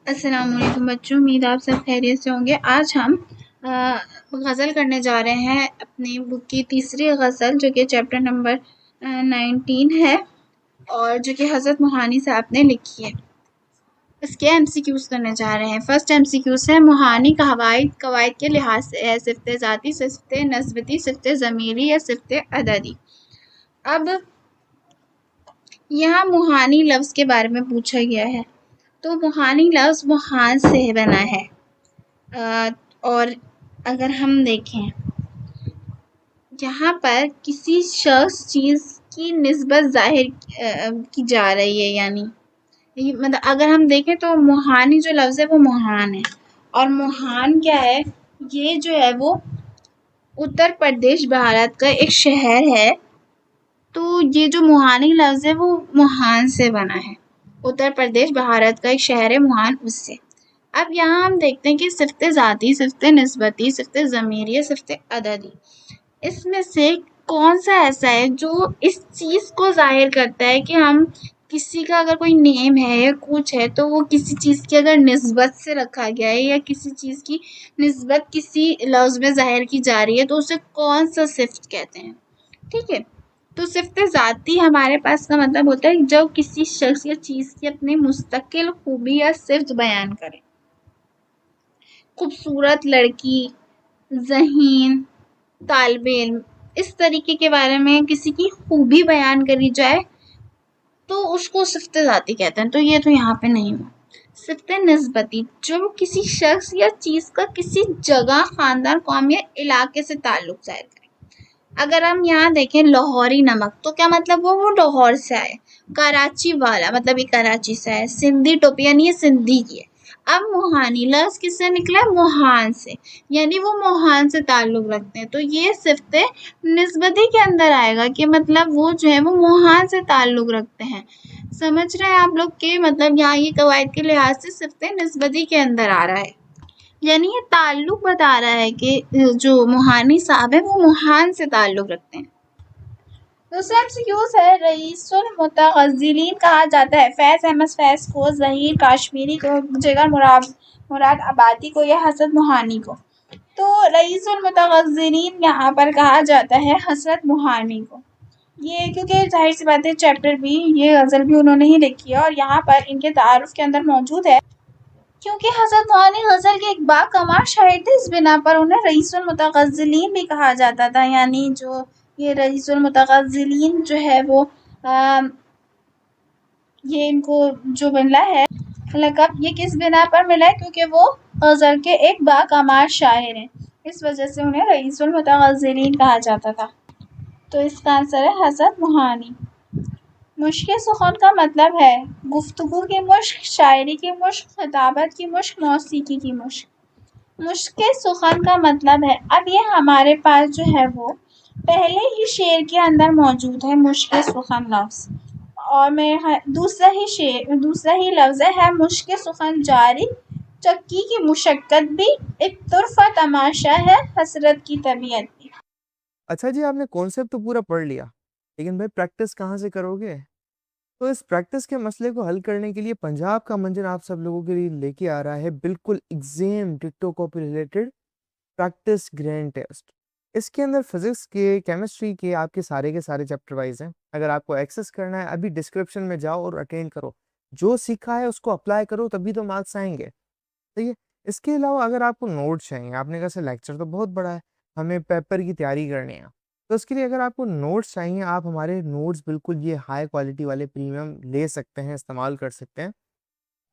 السلام علیکم بچوں، امید آپ سب خیریت سے ہوں گے۔ آج ہم غزل کرنے جا رہے ہیں اپنی بک کی تیسری غزل، جو کہ چیپٹر نمبر 19 ہے اور جو کہ حضرت موہانی صاحب نے لکھی ہے۔ اس کے ایم سی کیوز کرنے جا رہے ہیں۔ فرسٹ ایم سی کیوز ہے، موہانی قواعد کے لحاظ سے ہے صفت ذاتی، صفت نسبتی، صفت ضمیری یا صفت عددی۔ اب یہاں موہانی لفظ کے بارے میں پوچھا گیا ہے، تو موہانی لفظ موہان سے بنا ہے۔ اور اگر ہم دیکھیں یہاں پر کسی شخص چیز کی نسبت ظاہر کی جا رہی ہے، یعنی مطلب اگر ہم دیکھیں تو موہانی جو لفظ ہے وہ موہان ہے، اور موہان کیا ہے، یہ جو ہے وہ اتر پردیش بھارت کا ایک شہر ہے۔ تو یہ جو موہانی لفظ ہے وہ موہان سے بنا ہے، اتر پردیش بھارت کا ایک شہر ہے موہان، اس سے۔ اب یہاں ہم دیکھتے ہیں کہ صفت ذاتی، صفت نسبتی، صفت ضمیری، صفت عددی، اس میں سے کون سا ایسا ہے جو اس چیز کو ظاہر کرتا ہے کہ ہم کسی کا اگر کوئی نیم ہے یا کچھ ہے تو وہ کسی چیز کی اگر نسبت سے رکھا گیا ہے یا کسی چیز کی نسبت کسی لفظ میں ظاہر کی جا رہی ہے تو اسے کون سا صفت کہتے ہیں، ٹھیک ہے۔ تو صفت ذاتی ہمارے پاس کا مطلب ہوتا ہے جب کسی شخص یا چیز کی اپنی مستقل خوبی یا صفت بیان کرے۔ خوبصورت لڑکی، ذہین، طالب علم، اس طریقے کے بارے میں کسی کی خوبی بیان کری جائے تو اس کو صفت ذاتی کہتے ہیں، تو یہ تو یہاں پہ نہیں ہوا۔ صفت نسبتی، جو کسی شخص یا چیز کا کسی جگہ، خاندان، قوم یا علاقے سے تعلق ظاہر کرے۔ اگر ہم یہاں دیکھیں لاہوری نمک، تو کیا مطلب وہ لاہور سے آئے۔ کراچی والا مطلب یہ کراچی سے آئے۔ سندھی ٹوپی یعنی یہ سندھی کی ہے۔ اب موہانی لفظ کس سے نکلا ہے؟ موہان سے، یعنی وہ موہان سے تعلق رکھتے ہیں، تو یہ صفت نسبتی کے اندر آئے گا کہ مطلب وہ جو ہے وہ موہان سے تعلق رکھتے ہیں۔ سمجھ رہے ہیں آپ لوگ کہ مطلب یہاں یہ قواعد کے لحاظ سے صفت نسبتی کے اندر آ رہا ہے، یعنی یہ تعلق بتا رہا ہے کہ جو موہانی صاحب ہے وہ موہان سے تعلق رکھتے ہیں۔ دوسرا ایمسیکیوز ہے، رئیس المتغزلین کہا جاتا ہے فیض احمد فیض کو، ظہیر کاشمیری کو، جگر مراد آبادی کو یا حضرت موہانی کو۔ تو رئیس المتغزلین یہاں پر کہا جاتا ہے حضرت موہانی کو، یہ کیونکہ ظاہر سی بات ہے چیپٹر بھی، یہ غزل بھی انہوں نے ہی لکھی ہے اور یہاں پر ان کے تعارف کے اندر موجود ہے، کیونکہ حضرت موہانی غزل کے ایک باکمال شاعر تھے، اس بنا پر انہیں رئیس المتغزلین بھی کہا جاتا تھا۔ یعنی جو یہ رئیس المتغزلین جو ہے وہ یہ ان کو جو ملا ہے لقب، یہ کس بنا پر ملا ہے؟ کیونکہ وہ غزل کے ایک باکمال شاعر ہیں، اس وجہ سے انہیں رئیس المتغزلین کہا جاتا تھا۔ تو اس کا آنسر ہے حضرت موہانی۔ مشق سخن کا مطلب ہے گفتگو کی مشق، شاعری کی مشق، خطابت کی مشق، موسیقی کی مشق۔ مشق سخن کا مطلب ہے، اب یہ ہمارے پاس جو ہے وہ پہلے ہی شعر کے اندر موجود ہے مشق سخن لفظ، اور دوسرا ہی لفظ ہے مشق سخن جاری، چکی کی مشقت بھی، ایک طرفہ تماشا ہے حسرت کی طبیعت بھی۔ اچھا جی، آپ نے کانسیپٹ تو پورا پڑھ لیا، لیکن بھائی پریکٹس کہاں سے کرو گے؟ تو اس پریکٹس کے مسئلے کو حل کرنے کے لیے پنجاب کا منجن آپ سب لوگوں کے لیے لے کے آ رہا ہے بالکل ایگزام ڈکٹو copy related practice grand test. اس کے اندر فزکس کے، کیمسٹری کے، آپ کے سارے چیپٹر وائز ہیں۔ اگر آپ کو ایکسس کرنا ہے ابھی ڈسکرپشن میں جاؤ اور اٹینڈ کرو، جو سیکھا ہے اس کو اپلائی کرو، تبھی تو مارکس آئیں گے، ٹھیک ہے۔ اس کے علاوہ اگر آپ کو نوٹ چاہیے، آپ نے کہا سر لیکچر تو بہت بڑا ہے، ہمیں پیپر کی تیاری کرنی ہے، تو اس کے لیے اگر آپ کو نوٹس چاہیے، آپ ہمارے نوٹس بالکل یہ ہائی کوالٹی والے پریمیم لے سکتے ہیں، استعمال کر سکتے ہیں۔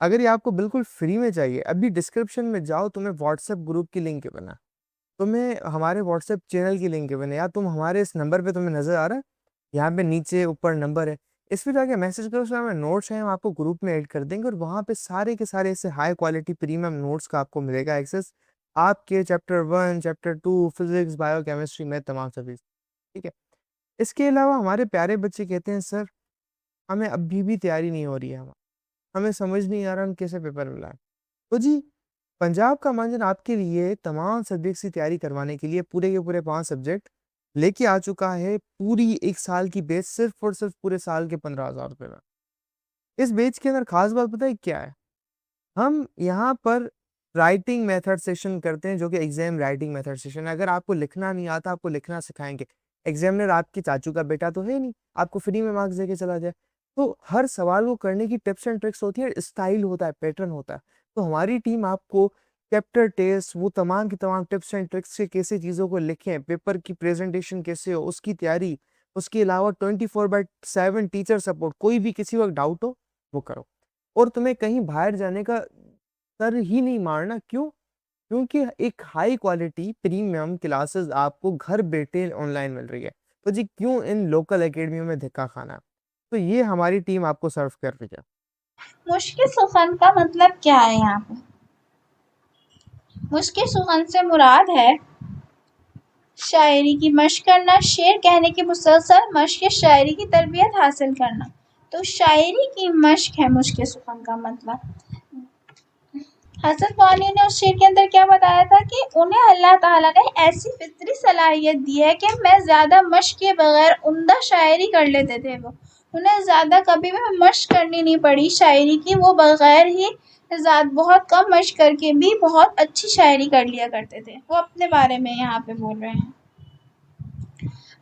اگر یہ آپ کو بالکل فری میں چاہیے، ابھی ڈسکرپشن میں جاؤ، تمہیں واٹس ایپ گروپ کی لنک بنا، تمہیں ہمارے واٹس ایپ چینل کی لنک بنے، یا تم ہمارے اس نمبر پہ تمہیں نظر آ رہا ہے، یہاں پہ نیچے اوپر نمبر ہے، اس پہ جا کے میسج کرو، سر ہمیں نوٹس ہیں، ہم آپ کو گروپ میں ایڈ کر دیں گے، اور وہاں پہ سارے کے سارے ایسے ہائی کوالٹی پریمیم نوٹس کا آپ کو ملے گا ایکسیس، آپ کے chapter 1، chapter 2، physics, bio chemistry میں تمام سبھی، ٹھیک ہے۔ اس کے علاوہ ہمارے پیارے بچے کہتے ہیں سر ہمیں ابھی بھی تیاری نہیں ہو رہی ہے، ہمیں سمجھ نہیں آ رہا ہم کیسے پیپر ملائیں۔ تو جی، پنجاب کا منجن آپ کے لیے تمام سبجیکٹس کی تیاری کروانے کے لیے پورے کے پورے 5 سبجیکٹ لے کے آ چکا ہے، پوری 1 سال کی بیچ، صرف اور صرف پورے سال کے 15,000 روپے میں۔ اس بیچ کے اندر خاص بات پتہ ہے کیا ہے؟ ہم یہاں پر رائٹنگ میتھڈ سیشن کرتے ہیں جو کہ ایگزام رائٹنگ میتھڈ سیشن ہے. اگر آپ کو لکھنا نہیں آتا, آپ کو لکھنا سکھائیں گے. ایگزامنر آپ کے چاچو کا بیٹا تو ہے نہیں آپ کو فری میں مارکس دے کے چلا جائے. تو ہر سوال کو کرنے کی ٹپس اینڈ ٹرکس ہوتی ہے, اسٹائل ہوتا ہے, پیٹرن ہوتا ہے. تو ہماری ٹیم آپ کو چیپٹر ٹیسٹ, وہ تمام کی تمام ٹپس اینڈ ٹرکس سے کیسے چیزوں کو لکھیں, پیپر کی پریزنٹیشن کیسے ہو, اس کی تیاری, اس کے علاوہ 24/7 ٹیچر سپورٹ, کوئی بھی کسی وقت ڈاؤٹ ہو وہ کرو. اور تمہیں کہیں باہر جانے کا سر ہی نہیں مارنا. کیوں؟ کیونکہ ایک ہائی کوالٹی پریمیم کلاسز آپ کو گھر بیٹھے آن لائن مل رہی ہے. تو جی کیوں ان لوکل اکیڈمیوں میں دھکا کھانا؟ تو یہ ہماری ٹیم آپ کو سرو کر رہی ہے. مشکل سخن کا مطلب کیا ہے یہاں پہ؟ مشکل سخن سے مراد ہے شاعری کی مشق کرنا، شعر کہنے کی مسلسل مشق، شاعری کی تربیت حاصل کرنا. تو شاعری کی مشق ہے مشکل سخن کا مطلب. حسن موانی نے اس شعر کے اندر کیا بتایا تھا کہ انہیں اللہ تعالیٰ نے ایسی فطری صلاحیت دی ہے کہ میں زیادہ مشق کے بغیر عمدہ شاعری کر لیتے تھے. وہ انہیں زیادہ کبھی بھی مشق کرنی نہیں پڑی شاعری کی. وہ بغیر ہی بہت کم مشق کر کے بھی بہت اچھی شاعری کر لیا کرتے تھے. وہ اپنے بارے میں یہاں پہ بول رہے ہیں.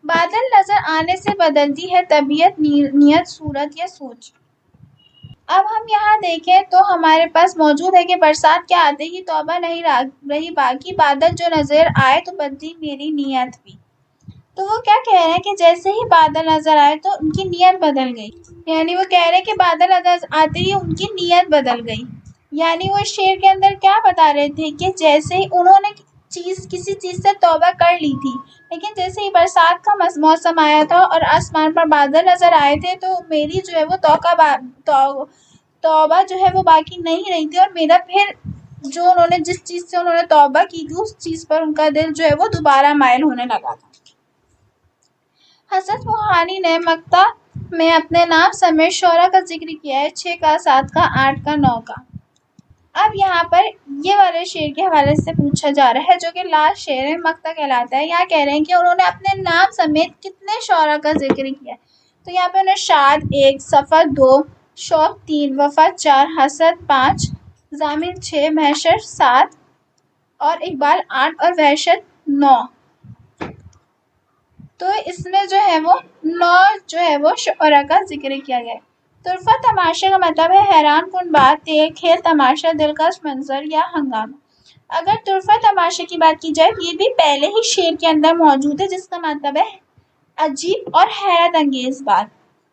بادل نظر آنے سے بدلتی ہے طبیعت، نیت، صورت یا سوچ. اب ہم یہاں دیکھیں تو ہمارے پاس موجود ہے کہ برسات کے آتے ہی توبہ نہیں رہی باقی، بادل جو نظر آئے تو بدلی میری نیت بھی. تو وہ کیا کہہ رہے ہیں کہ جیسے ہی بادل نظر آئے تو ان کی نیت بدل گئی. یعنی وہ کہہ رہے ہیں کہ بادل نظر آتے ہی ان کی نیت بدل گئی. یعنی وہ شعر کے اندر کیا بتا رہے تھے کہ جیسے ہی انہوں نے کسی چیز سے توبہ کر لی تھی، لیکن جیسے ہی برسات کا موسم آیا تھا اور آسمان پر بادل نظر آئے تھے تو میری جو ہے وہ توبہ جو ہے وہ باقی نہیں رہی تھی، اور میرا پھر جو انہوں نے جس چیز سے انہوں نے توبہ کی تھی اس چیز پر ان کا دل جو ہے وہ دوبارہ مائل ہونے لگا تھا. حسن موہانی نے مقطع میں اپنے نام سمیت شعرا کا ذکر کیا ہے، 6 کا، 7 کا، 8 کا، 9 کا. اب یہاں پر یہ والے شعر کے حوالے سے پوچھا جا رہا ہے جو کہ لاسٹ شعر ہے، مقطع کہلاتا ہے. یہاں کہہ رہے ہیں کہ انہوں نے اپنے نام سمیت کتنے شعرا کا ذکر کیا ہے. تو یہاں پہ انہیں شاد 1، صفر 2، شوق 3، وفا 4، حسد 5، ضامن 6، محشر 7 اور اقبال 8 اور وحشت 9. تو اس میں جو ہے وہ 9 جو ہے وہ شعرا کا ذکر کیا گیا ہے. طرفہ تماشا کا مطلب ہے حیران کن بات، کھیل تماشا، دلکش منظر یا ہنگامہ. اگر طرفہ تماشا کی بات کی جائے یہ بھی پہلے ہی شعر کے اندر موجود ہے، جس کا مطلب ہے عجیب اور حیرت انگیز بات،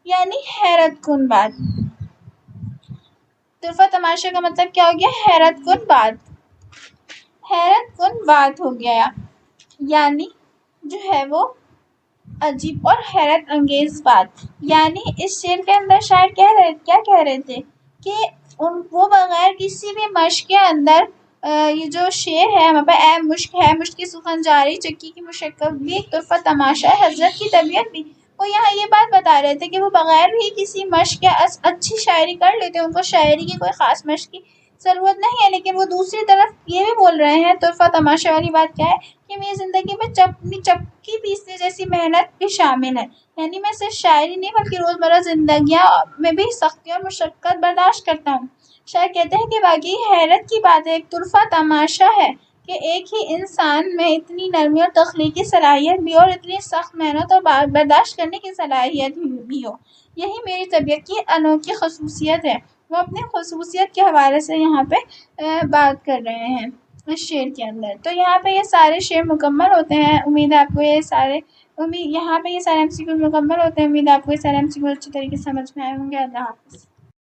یعنی حیرت کن بات. طرفہ تماشا کا مطلب کیا ہو گیا؟ حیرت کن بات. حیرت کن بات ہو گیا، یعنی جو ہے وہ عجیب اور حیرت انگیز بات. یعنی اس شعر کے اندر شاعر کیا کہہ رہے تھے کہ وہ بغیر کسی بھی مشق کے اندر یہ جو شعر ہے ہمارے پاس، اے مشک ہے مشک کی سخن جاری، چکی کی مشقت بھی، طرفہ تماشا ہے حضرت کی طبیعت بھی. وہ یہاں یہ بات بتا رہے تھے کہ وہ بغیر بھی کسی مشق کے اچھی شاعری کر لیتے، ان کو شاعری کی کوئی خاص مشق کی ضرورت نہیں ہے. لیکن وہ دوسری طرف یہ بھی بول رہے ہیں، طرفہ تماشا والی بات کیا ہے کہ میری زندگی میں چپکی پیسنے جیسی محنت بھی شامل ہے. یعنی میں صرف شاعری نہیں بلکہ روزمرہ زندگیاں میں بھی سختی اور مشقت برداشت کرتا ہوں. شاعر کہتے ہیں کہ واقعی حیرت کی بات ہے، ایک طرفہ تماشا ہے کہ ایک ہی انسان میں اتنی نرمی اور تخلیقی صلاحیت بھی اور اتنی سخت محنت اور برداشت کرنے کی صلاحیت بھی ہو. یہی میری طبیعت کی انوکھی خصوصیت ہے. وہ اپنی خصوصیت کے حوالے سے یہاں پہ بات کر رہے ہیں اس شعر کے اندر. تو یہاں پہ یہ سارے شعر مکمل ہوتے ہیں. امید ہے آپ کو یہاں پہ یہ سارے MCQ مکمل ہوتے ہیں. امید ہے آپ کو یہ سارے MCQ اچھی طریقے سے سمجھ میں آئے ہوں گے. اللہ حافظ.